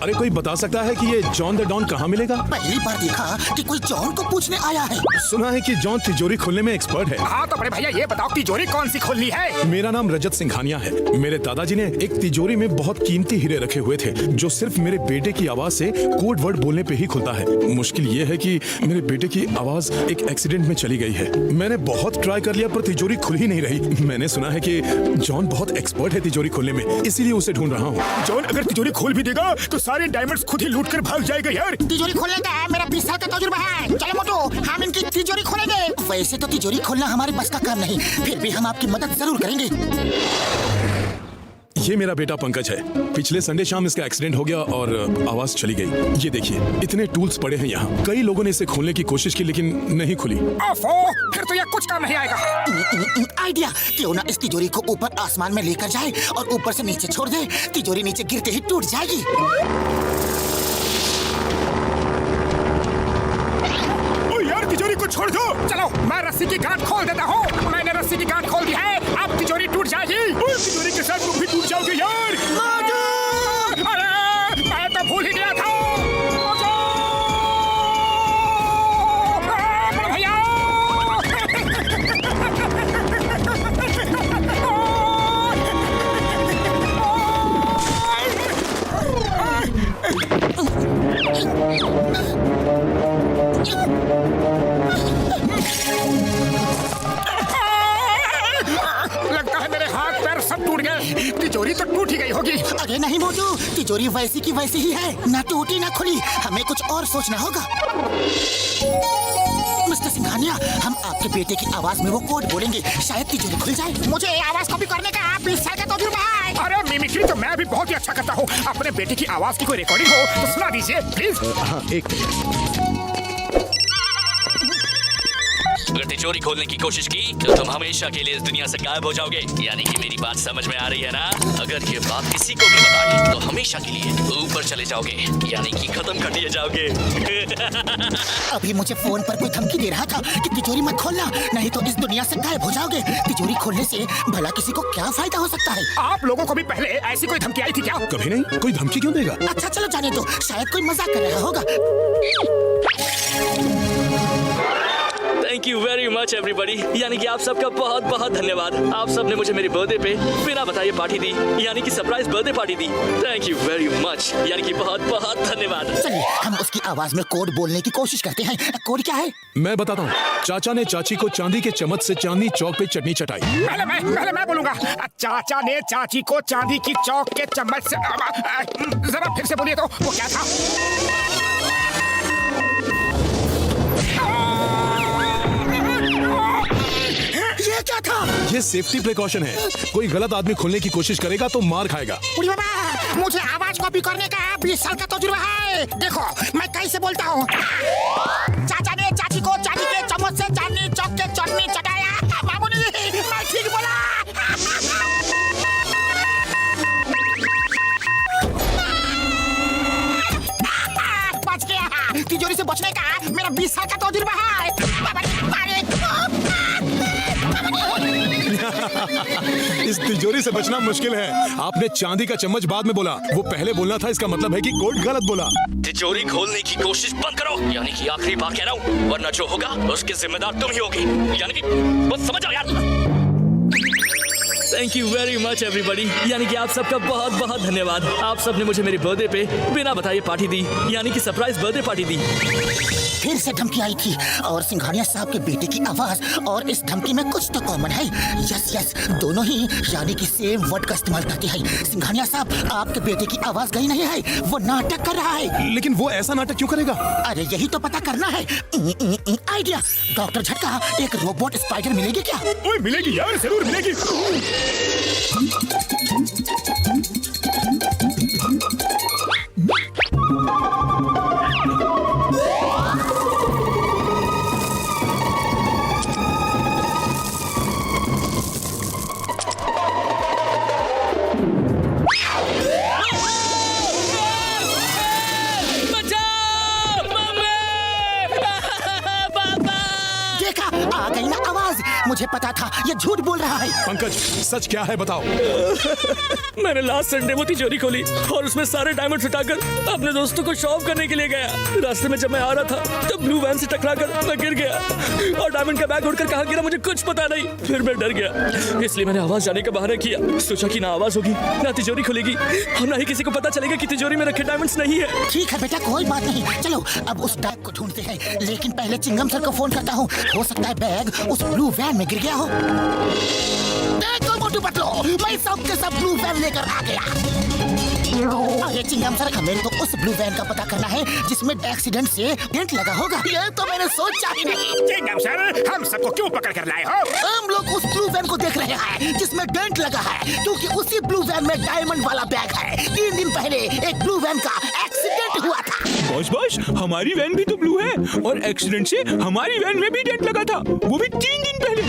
अरे कोई बता सकता है कि ये जॉन द डॉन कहाँ मिलेगा? पहली बार देखा कि कोई जॉन को पूछने आया है। सुना है कि जॉन तिजोरी खोलने में एक्सपर्ट है। हाँ तो बड़े भैया ये बताओ तिजोरी कौन सी खोलनी है? मेरा नाम रजत सिंघानिया है। मेरे दादाजी ने एक तिजोरी में बहुत कीमती हीरे रखे हुए थे जो सिर्फ मेरे बेटे की आवाज से कोड वर्ड बोलने पे ही खुलता है। मुश्किल ये है कि मेरे बेटे की आवाज एक एक्सीडेंट में चली गई है। मैंने बहुत ट्राई कर लिया पर तिजोरी खुल ही नहीं रही। मैंने सुना है कि जॉन बहुत एक्सपर्ट है तिजोरी खोलने में, इसीलिए उसे ढूंढ रहा हूँ। जॉन अगर तिजोरी खोल भी देगा तो सारे डायमंड्स खुद ही लूट कर भाग जाएगा यार। तिजोरी खोलने का मेरा 20 साल का तजुर्बा है। चलो मोटू, हम इनकी तिजोरी खोलेंगे। वैसे तो तिजोरी खोलना हमारे बस का काम नहीं, फिर भी हम आपकी मदद जरूर करेंगे। ये मेरा बेटा पंकज है। पिछले संडे शाम इसका एक्सीडेंट हो गया और आवाज चली गई। ये देखिए इतने टूल्स पड़े हैं यहाँ। कई लोगों ने इसे खोलने की कोशिश की लेकिन नहीं खुली। ओफो, फिर तो ये कुछ काम नहीं आएगा। आइडिया, क्यों ना इस तिजोरी को ऊपर आसमान में लेकर जाए और ऊपर से नीचे छोड़ दे। तिजोरी नीचे गिरते ही टूट जाएगी। ओ यार तिजोरी को छोड़ दो। चलो मैं रस्सी की गांठ खोल देता हूँ। मैंने रस्सी की गांठ खोल दी है, अब तिजोरी टूट जाएगी। तिजोरी के साथ तुम भी टूट जाओगे यार। अरे मैं तो भूल ही गया था। भैया लगता है मेरे हाथ पैर सब टूट गए। तिजोरी तो टूट ही गई होगी। अरे नहीं मोटू, तिजोरी वैसी की वैसी ही है, ना टूटी ना खुली। हमें कुछ और सोचना होगा। मिस्टर सिंघानिया, हम आपके बेटे की आवाज में वो कोड बोलेंगे, शायद तिजोरी खुल जाए। मुझे आवाज कॉपी करने का 20 साल का तजुर्बा है। अरे मिमिक्री तो मैं भी बहुत ही अच्छा करता हूँ। अपने बेटे की आवाज की कोई रिकॉर्डिंग हो तो सुना दीजिए प्लीज। हाँ एक अगर तिजोरी खोलने की कोशिश की तो तुम हमेशा के लिए इस दुनिया से गायब हो जाओगे। यानी कि मेरी बात समझ में आ रही है ना? अगर ये बात किसी को भी बताई तो हमेशा के लिए ऊपर चले जाओगे, यानी कि खत्म कर दिए जाओगे। अभी मुझे फोन पर कोई धमकी दे रहा था कि तिजोरी मत खोलना, नहीं तो इस दुनिया से गायब हो जाओगे। तिजोरी खोलने से भला किसी को क्या फायदा हो सकता है? आप लोगों को भी पहले ऐसी कोई धमकी आई थी क्या? कभी नहीं। कोई धमकी क्यों देगा? अच्छा चलो जाने दो, शायद कोई मजाक कर रहा होगा। Thank you very much everybody, यानी कि आप सबका बहुत बहुत धन्यवाद। आप सबने मुझे मेरे बर्थडे पे बिना बताए पार्टी दी, यानी कि surprise birthday party the. Thank you very much, यानी कि बहुत बहुत धन्यवाद। चलिए हम उसकी आवाज में कोड बोलने की कोशिश करते हैं। कोड क्या है? मैं बताता हूँ। चाचा ने चाची को चांदी के चम्मच से चांदनी चौक पे चटनी चटाई। पहले मैं बोलूंगा। चाचा ने चाची को चांदी की चौक के चम्मच से। जरा फिर से बोलिए तो वो क्या था? ये क्या था? ये सेफ्टी प्रिकॉशन है। कोई गलत आदमी खोलने की कोशिश करेगा तो मार खाएगा। उड़ी बाबा, मुझे आवाज कॉपी करने का 20 साल का तजुर्बा है। देखो मैं कैसे बोलता हूँ। चाचा ने चाची को चांदी के चम्मच से चांदनी चौक के चटनी चटाया। मामूली, मैं ठीक बोला। बच गया। तिजोरी से बचने का मेरा 20 साल का तजुर्बा है। इस तिजोरी से बचना मुश्किल है। आपने चांदी का चम्मच बाद में बोला, वो पहले बोलना था। इसका मतलब है कि कोड गलत बोला। तिजोरी खोलने की कोशिश बंद करो, यानी कि आखिरी बार कह रहा हूँ, वरना जो होगा उसके जिम्मेदार तुम ही होगे। यानी कि बस समझ जाओ यार। Thank you very much everybody, यानी कि आप सबका बहुत बहुत धन्यवाद। आप सबने मुझे मेरे बर्थडे पे बिना बताए पार्टी दी, यानी कि सरप्राइज बर्थडे पार्टी दी। फिर से धमकी आई थी और सिंघानिया साहब के बेटे की आवाज और इस धमकी में कुछ तो कॉमन है। यस यस, दोनों ही यानी कि सेम वर्ड का इस्तेमाल करते हैं। सिंघानिया साहब, आपके बेटे की आवाज गई नहीं है, वो नाटक कर रहा है। लेकिन वो ऐसा नाटक क्यों करेगा? अरे यही तो पता करना है। आइडिया, डॉक्टर झटका, एक रोबोट स्पाइडर मिलेगी क्या? ओए मिलेगी यार, जरूर मिलेगी। आ गई ना आवाज। मुझे पता था, ये झूठ बोल रहा है। पंकज, सच क्या है बताओ। मैंने लास्ट संडे वो तिजोरी खोली और उसमें सारे डायमंड्स उठाकर अपने दोस्तों को शॉप करने के लिए गया। रास्ते में जब मैं आ रहा था तब ब्लू वैन से टकराकर मैं गिर गया और डायमंड का बैग उड़कर कहाँ गिरा मुझे कुछ पता नहीं। फिर मैं डर गया, इसलिए मैंने आवाज जाने का बहाना किया। सोचा कि ना आवाज होगी ना तिजोरी खुलेगी और ना ही किसी को पता चलेगा कि तिजोरी में रखे डायमंड्स नहीं है। ठीक है बेटा, कोई बात नहीं। चलो अब उस बैग को ढूंढते हैं, लेकिन पहले चिंगम सर को फोन करता हूँ। हो सकता है बैग उस ब्लू वैन में गिर गया हो। देखो मोटू पतलू, मैं सब के सब ब्लू वैन लेकर आ गया। अरे चिंगम सर, हमें तो उस ब्लू वैन का पता करना है जिसमें एक्सीडेंट से डेंट लगा होगा। ये तो मैंने सोचा ही नहीं। चिंगम सर, हम सबको क्यों पकड़ कर लाए हो? हम लोग उस ब्लू वैन को देख रहे हैं जिसमें डेंट लगा है, क्योंकि उसी ब्लू वैन में डायमंड वाला बैग है। 3 दिन पहले एक ब्लू वैन का एक्सीडेंट हुआ था। बॉस हमारी वैन भी तो ब्लू है और एक्सीडेंट से हमारी वैन में भी डेंट लगा था, वो भी 3 दिन पहले।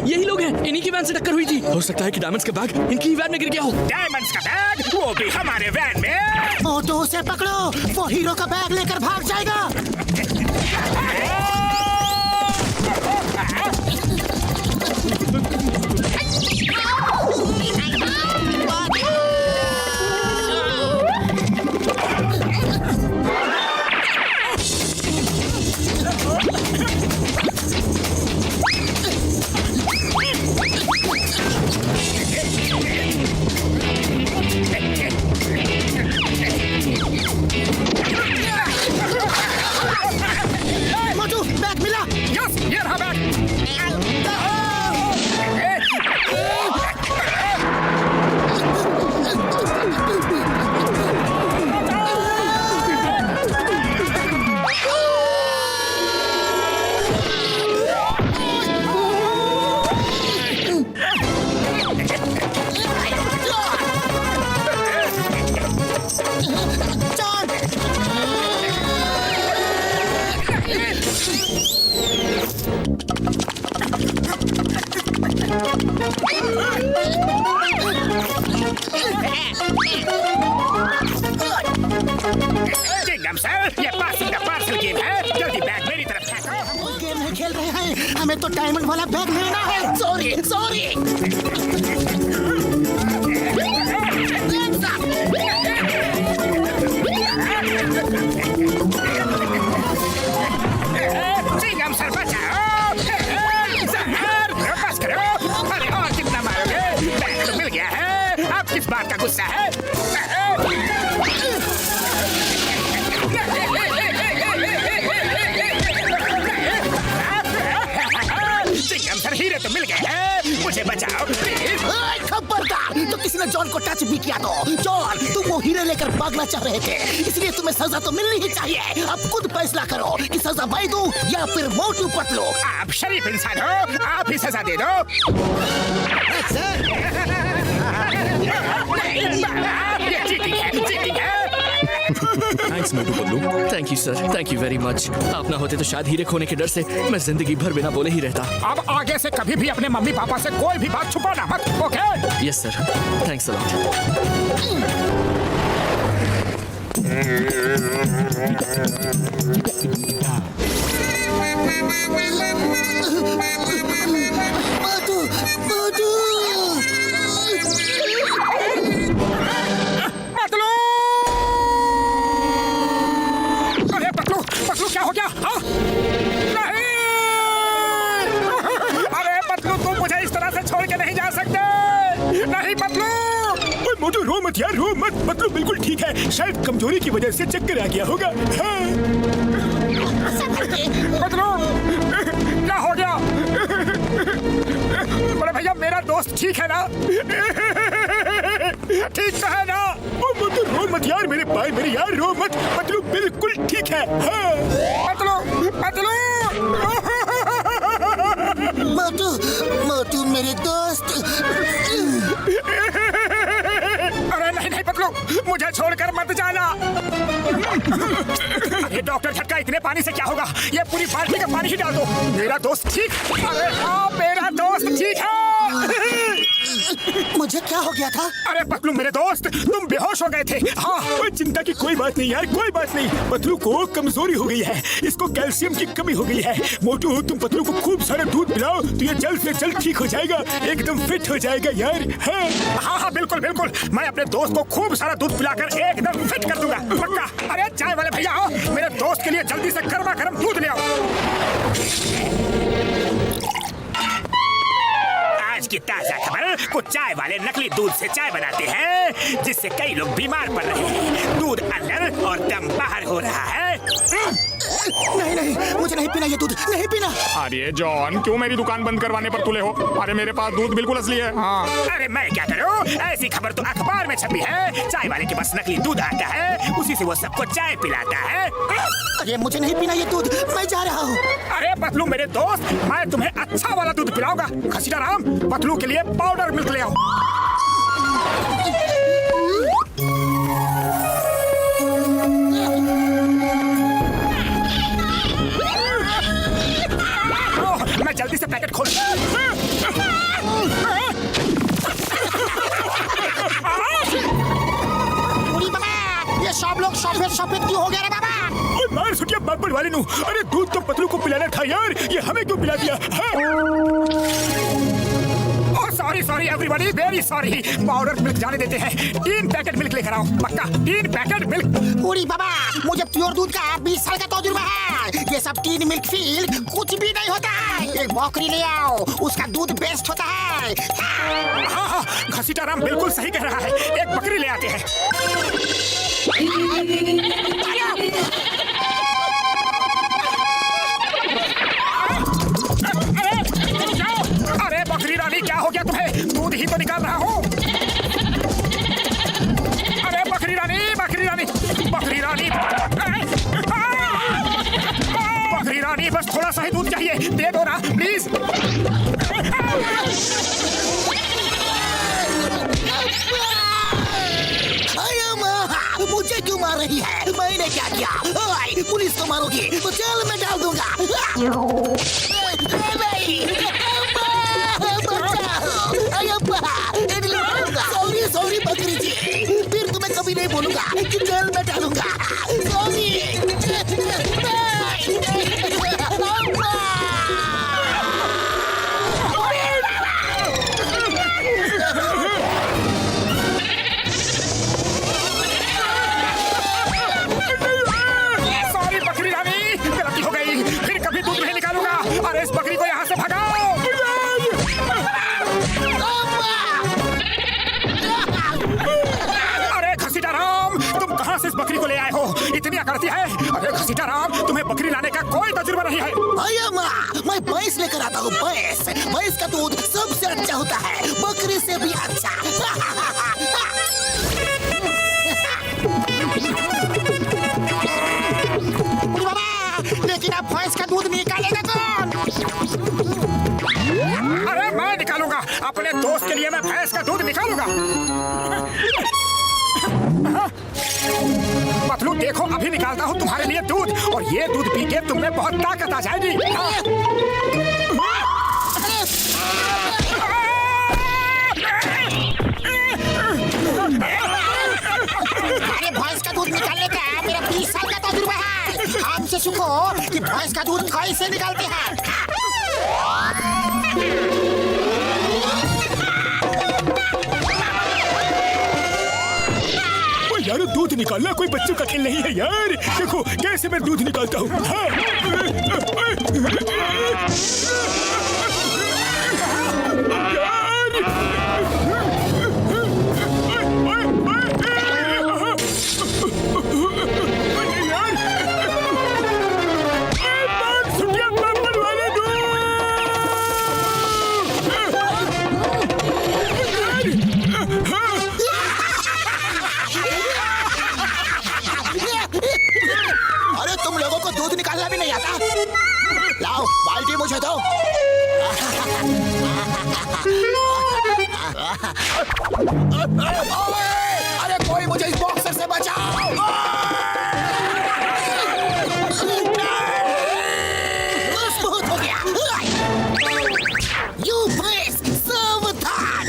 यही लोग हैं, इन्हीं की वैन से टक्कर हुई थी। हो सकता है कि डायमंड्स का बैग इनकी वैन में गिर गया हो। डायमंड्स का बैग, वो भी हमारे वैन में। मोटू उसे पकड़ो, वो हीरो का बैग लेकर भाग जाएगा। मोटू, बैग मिला। यस, ये रहा बैग। चिंगम सर, ये पासिंग द पार्सल गेम है। जल्दी बैग मेरी तरफ फेंको। हम गेम में खेल रहे हैं, हमें तो डायमंड वाला बैग लेना है। Sorry sorry. चिंगम सर बचाओ। सर, बस करो। अरे और कितना मारोगे? बैग तो मिल गया है, अब किस बात का गुस्सा है? चिंगम सर, हीरे तो मिल गए हैं, मुझे बचाओ प्लीज। खबरदार, तो किसी ने जॉन को टच भी किया तो। जॉन, तुम वो हीरे लेकर भागना चाह रहे थे, इसलिए तुम्हें सजा तो मिलनी ही चाहिए। अब खुद फैसला करो कि सजा मैं दूं या फिर मोटू पतलू। आप शरीफ इंसान हो, आप ही सजा दे दो। ये चीटिंग है, चीटिंग है। Thanks Motu Patlu. Thank you sir, thank you very much. आप ना होते तो शायद हीरे खोने के डर से मैं जिंदगी भर बिना बोले ही रहता। अब आगे से कभी भी अपने मम्मी पापा से कोई भी बात छुपाना मत, okay? Yes sir, thanks a lot. Motu, Motu. Patlu! अरे पतलू, पतलू क्या हो गया? हाँ? नहीं! अरे पतलू, तुम मुझे इस तरह से छोड़ के नहीं जा सकते। नहीं पतलू! मोटू रो मत यार, रो मत। पतलू बिल्कुल ठीक है, शायद कमजोरी की वजह से चक्कर आ गया होगा। हाँ। पतलू, क्या हो गया? बड़े भैया, मेरा दोस्त ठीक है ना? ठीक तो है ना? ओ मोटू रो मत यार, मेरे भाई मेरे यार, रो मत। पतलू बिल्कुल ठीक है। हाँ। पतलू, पतलू! मोटू, मोटू मेरे दोस्त। अरे नहीं नहीं पतलू, मुझे छोड़कर मत जाना। अरे डॉक्टर झटका, इतने पानी से क्या होगा? ये पूरी बाल्टी का पानी ही डाल दो। मेरा दोस्त ठीक? अरे हाँ, मेरा दोस्त ठीक है। मुझे क्या हो गया था? अरे पतलू मेरे दोस्त, तुम बेहोश हो गए थे। हाँ, कोई चिंता की कोई बात नहीं यार, कोई बात नहीं। पतलू को कमजोरी हो गई है, इसको कैल्शियम की कमी हो गई है। मोटू, तुम पतलू को खूब सारा दूध पिलाओ तो ये जल्द से जल्द ठीक हो जाएगा, एकदम फिट हो जाएगा यार। हाँ हाँ बिल्कुल बिल्कुल, मैं अपने दोस्त को खूब सारा दूध पिलाकर एकदम फिट कर दूंगा, पक्का। अरे चाय वाले भैया आओ, मेरे दोस्त के लिए जल्दी से गर्मा गर्म दूध ले आओ। आज की ताजा खबर, कुछ चाय वाले नकली दूध से चाय बनाते हैं जिससे कई लोग बीमार पड़ रहे हैं। दूध अंदर और दम बाहर हो रहा है। नहीं नहीं, मुझे नहीं पीना ये दूध, नहीं पीना। अरे जॉन, क्यों मेरी दुकान बंद करवाने पर तुले हो? अरे मेरे पास दूध बिल्कुल असली है। हाँ। अरे मैं क्या करूँ, ऐसी खबर तो अखबार में छपी है। चाय वाले के पास नकली दूध आता है, उसी से वो सबको चाय पिलाता है। अरे मुझे नहीं पीना ये दूध, मैं जा रहा हूँ। अरे पतलू मेरे दोस्त, मैं तुम्हें अच्छा वाला दूध पिलाऊंगा। घसीटा राम, पतलू के लिए पाउडर मिल्क ले आओ। मैं जल्दी से पैकेट खोल। ये सब लोग सफेद सफेद क्यों हो गया रे बाबा? मार सुटिया बापड़ वाले नु। अरे दूध तो पतलू को पिलाना था यार, ये हमें क्यों पिला दिया? Sorry sorry everybody, very sorry. Powder milk जाने देते हैं। 3 पैकेट मिल्क लेकर आओ, पक्का 3 पैकेट मिल्क। पूरी बाबा, मुझे प्योर दूध का 20 साल का तजुर्बा है। ये सब 3 मिल्क फील कुछ भी नहीं होता है। एक बकरी ले आओ, उसका दूध बेस्ट होता है। हाँ हाँ, घसीटा राम बिल्कुल सही कह रहा है, एक बकरी ले आते हैं। अरे बकरी रानी, क्या हो गया तुम्हें? दूध ही तो निकाल रहा हूँ। अरे बकरी रानी, बकरी रानी, बकरी रानी, बकरी रानी, बस थोड़ा सा ही दूध चाहिए, दे दो ना प्लीज। मुझे क्यों मार रही है? मैंने क्या किया? पुलिस को मारोगी तो जेल में डाल दूंगा। सॉरी सॉरी बकरी जी, फिर तुम्हें कभी नहीं बोलूंगा कि जेल में डालूंगा। सॉरी। इस बकरी को यहाँ से भगाओ। अरे घसीटा राम, तुम कहाँ से इस बकरी को ले आए हो? इतनी अकड़ती है। अरे घसीटा राम, तुम्हें बकरी लाने का कोई तजुर्बा नहीं है। भैया माँ, मैं भैंस लेकर आता हूँ। भैंस, भैंस का दूध सबसे अच्छा होता है, बकरी से भी अच्छा। लेकिन अब भैंस का दूध निकालेगा कौन? अरे मैं निकालूंगा, अपने दोस्त के लिए मैं भैंस का दूध निकालूंगा। पतलू देखो, अभी निकालता हूँ तुम्हारे लिए दूध, और ये दूध पी के तुम्हें बहुत ताकत आ जाएगी। अरे भैंस का दूध निकालने का मेरा 20 साल का तजुर्बा है। हमसे सीखो कि भैंस का दूध कैसे निकालते हैं। यार दूध निकालना कोई बच्चों का खेल नहीं है यार। देखो कैसे मैं दूध निकालता हूँ। दूध निकालना भी नहीं आता। लाओ बाल्टी मुझे दो। अरे कोई मुझे इस बॉक्सर से बचाओ। बहुत हो गया। यू प्लीज सावधान।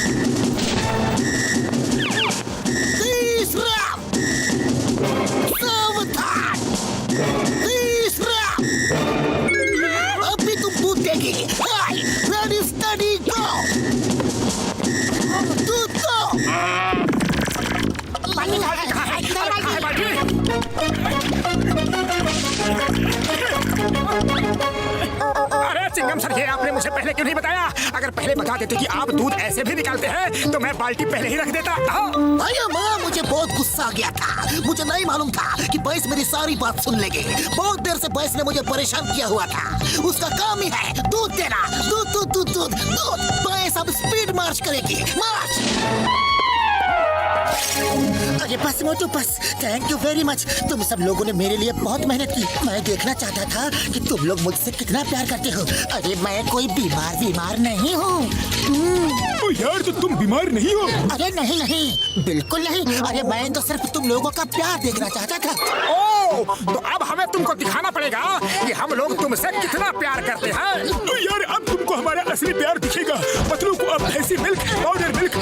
ये आपने मुझे पहले क्यों नहीं बताया? अगर पहले बता देते कि आप दूध ऐसे भी निकालते हैं तो मैं बाल्टी पहले ही रख देता। भैया माँ, मुझे बहुत गुस्सा आ गया था। मुझे नहीं मालूम था कि भैंस मेरी सारी बात सुन लेगी। बहुत देर से भैंस ने मुझे परेशान किया हुआ था। उसका काम ही है दूध देना, दूध दूध दूध दूध दूध। भैंस अब स्पीड मार्च करेगी, मार्च। अरे बस मोटू बस, थैंक यू वेरी मच। तुम सब लोगों ने मेरे लिए बहुत मेहनत की। मैं देखना चाहता था कि तुम लोग मुझसे कितना प्यार करते हो। अरे मैं कोई बीमार नहीं हूँ। ओ यार, तो तुम बीमार नहीं हो? अरे नहीं नहीं, बिल्कुल नहीं। अरे मैं तो सिर्फ तुम लोगों का प्यार देखना चाहता था। ओ, तो अब हमें तुमको दिखाना पड़ेगा कि हम लोग तुमसे कितना प्यार करते हैं। तो यार, अब तुमको हमारा असली प्यार दिखेगा। पतलू को अब भैंसी मिल्क, पाउडर मिल्क,